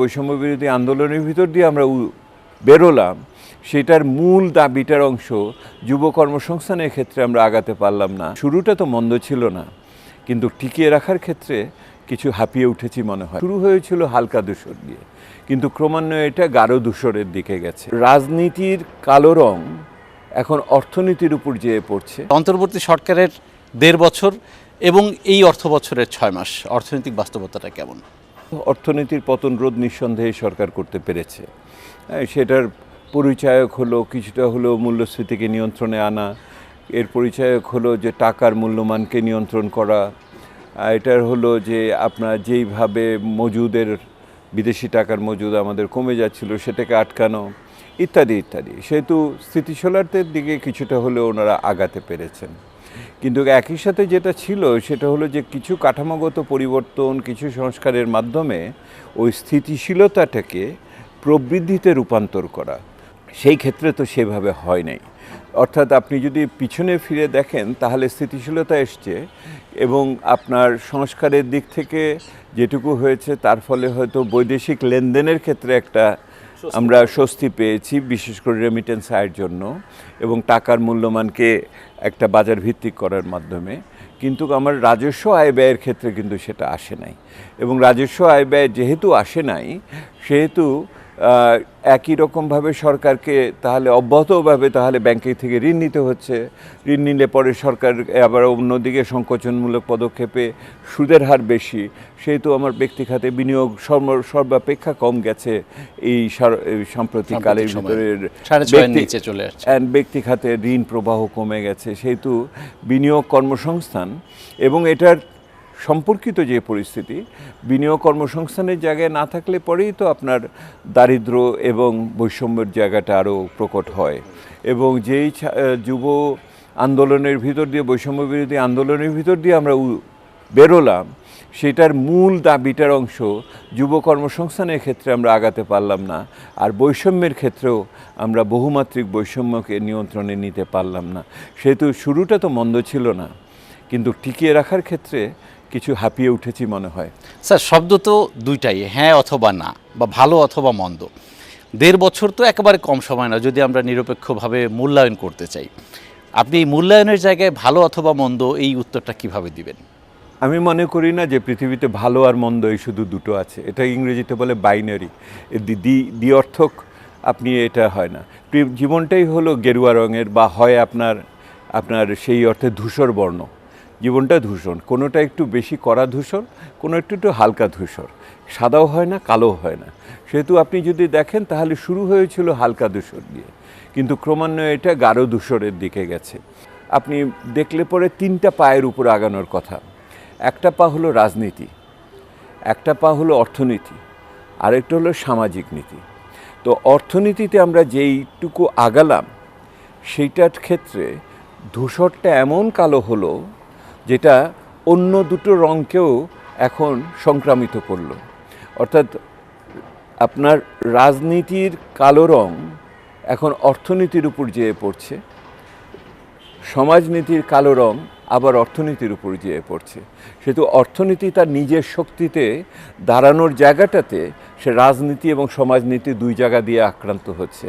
বৈষম্য বিরোধী আন্দোলনের ভিতর দিয়ে আমরা বেরোলাম, সেটার মূল দাবিটার অংশ যুব কর্মসংস্থানের ক্ষেত্রে আমরা আগাতে পারলাম না। শুরুটা তো মন্দ ছিল না, কিন্তু টিকিয়ে রাখার ক্ষেত্রে কিছু হাঁপিয়ে উঠেছি মনে হয়। শুরু হয়েছিল হালকা ধূসর দিয়ে, কিন্তু ক্রমান্বয়ে এটা গাঢ় ধূসরের দিকে গেছে। রাজনীতির কালো রং এখন অর্থনীতির উপর যেয়ে পড়ছে। অন্তর্বর্তী সরকারের 1.5 বছর এবং এই অর্থ বছরের 6 মাস অর্থনৈতিক বাস্তবতাটা কেমন? অর্থনীতির পতন রোধ নিঃসন্দেহে সরকার করতে পেরেছে। সেটার পরিচায়ক হলো কিছুটা হলো মূল্যস্ফীতিকে নিয়ন্ত্রণে আনা, এর পরিচায়ক হলো যে টাকার মূল্যমানকে নিয়ন্ত্রণ করা, এটার হলো যে আপনার যেইভাবে মজুদের বিদেশি টাকার মজুদ আমাদের কমে যাচ্ছিল সেটাকে আটকানো ইত্যাদি ইত্যাদি। সেহেতু স্থিতিশীলতার দিকে কিছুটা হলেও ওনারা আগাতে পেরেছেন। কিন্তু একই সাথে যেটা ছিল সেটা হলো যে কিছু কাঠামোগত পরিবর্তন, কিছু সংস্কারের মাধ্যমে ওই স্থিতিশীলতাটাকে প্রবৃদ্ধিতে রূপান্তর করা, সেই ক্ষেত্রে তো সেভাবে হয় নাই। অর্থাৎ আপনি যদি পিছনে ফিরে দেখেন তাহলে স্থিতিশীলতা এসছে এবং আপনার সংস্কারের দিক থেকে যেটুকু হয়েছে তার ফলে হয়তো বৈদেশিক লেনদেনের ক্ষেত্রে একটা আমরা স্বস্তি পেয়েছি, বিশেষ করে রেমিটেন্স আয়ের জন্য এবং টাকার মূল্যমানকে একটা বাজার ভিত্তিক করার মাধ্যমে। কিন্তু আমার রাজস্ব আয় ব্যয়ের ক্ষেত্রে কিন্তু সেটা আসে নাই, এবং রাজস্ব আয় ব্যয় যেহেতু আসে নাই সেহেতু একই রকমভাবে সরকারকে তাহলে অব্যাহতভাবে তাহলে ব্যাংকের থেকে ঋণ নিতে হচ্ছে। ঋণ নিলে পরে সরকার আবার অন্যদিকে সংকোচনমূলক পদক্ষেপে সুদের হার বেশি, সেহেতু আমার ব্যক্তি খাতে বিনিয়োগ সর্বাপেক্ষা কম গেছে এই সাম্প্রতিককালের ভিতরের ব্যক্তি খাতে ঋণ প্রবাহ কমে গেছে। সেহেতু বিনিয়োগ কর্মসংস্থান এবং এটার সম্পর্কিত যে পরিস্থিতি, বিনিয়োগ কর্মসংস্থানের জায়গায় না থাকলে পরেই তো আপনার দারিদ্র্য এবং বৈষম্যের জায়গাটা আরও প্রকট হয়। এবং যেই যুব আন্দোলনের ভিতর দিয়ে, বৈষম্য বিরোধী আন্দোলনের ভিতর দিয়ে আমরা বেরোলাম, সেটার মূল দাবিটার অংশ যুব কর্মসংস্থানের ক্ষেত্রে আমরা আগাতে পারলাম না, আর বৈষম্যের ক্ষেত্রেও আমরা বহুমাত্রিক বৈষম্যকে নিয়ন্ত্রণে নিতে পারলাম না। সেহেতু শুরুটা তো মন্দ ছিল না, কিন্তু টিকিয়ে রাখার ক্ষেত্রে কিছু হাঁপিয়ে উঠেছি মনে হয়। স্যার, শব্দ তো দুইটাই, হ্যাঁ অথবা না, বা ভালো অথবা মন্দ। 1.5 বছর তো একেবারে কম সময় না যদি আমরা নিরপেক্ষভাবে মূল্যায়ন করতে চাই। আপনি এই মূল্যায়নের জায়গায় ভালো অথবা মন্দ এই উত্তরটা কিভাবে দিবেন? আমি মনে করি না যে পৃথিবীতে ভালো আর মন্দ এই শুধু দুটো আছে। এটা ইংরেজিতে বলে বাইনারি, দ্বিঅর্থক। আপনি এটা হয় না, জীবনটাই হলো গেরুয়া রঙের, বা হয় আপনার সেই অর্থে ধূসর বর্ণ। জীবনটা ধূসর, কোনোটা একটু বেশি কড়া ধূসর, কোনো একটু হালকা ধূসর, সাদাও হয় না কালোও হয় না। সেহেতু আপনি যদি দেখেন তাহলে শুরু হয়েছিল হালকা ধূসর দিয়ে, কিন্তু ক্রমান্বয়ে এটা গাঢ় ধূসরের দিকে গেছে। আপনি দেখলে পরে 3টা পায়ের উপর আগানোর কথা। একটা পা হলো রাজনীতি, একটা পা হলো অর্থনীতি, আরেকটা হলো সামাজিক নীতি। তো অর্থনীতিতে আমরা যেইটুকু আগালাম সেইটার ক্ষেত্রে ধূসরটা এমন কালো হলো যেটা অন্য দুটো রঙকেও এখন সংক্রামিত করল। অর্থাৎ আপনার রাজনীতির কালো রং এখন অর্থনীতির উপর যেয়ে পড়ছে, সমাজনীতির কালো রং আবার অর্থনীতির উপর যেয়ে পড়ছে। সেহেতু অর্থনীতি তার নিজের শক্তিতে দাঁড়ানোর জায়গাটাতে সে রাজনীতি এবং সমাজনীতি দুই জায়গা দিয়ে আক্রান্ত হচ্ছে।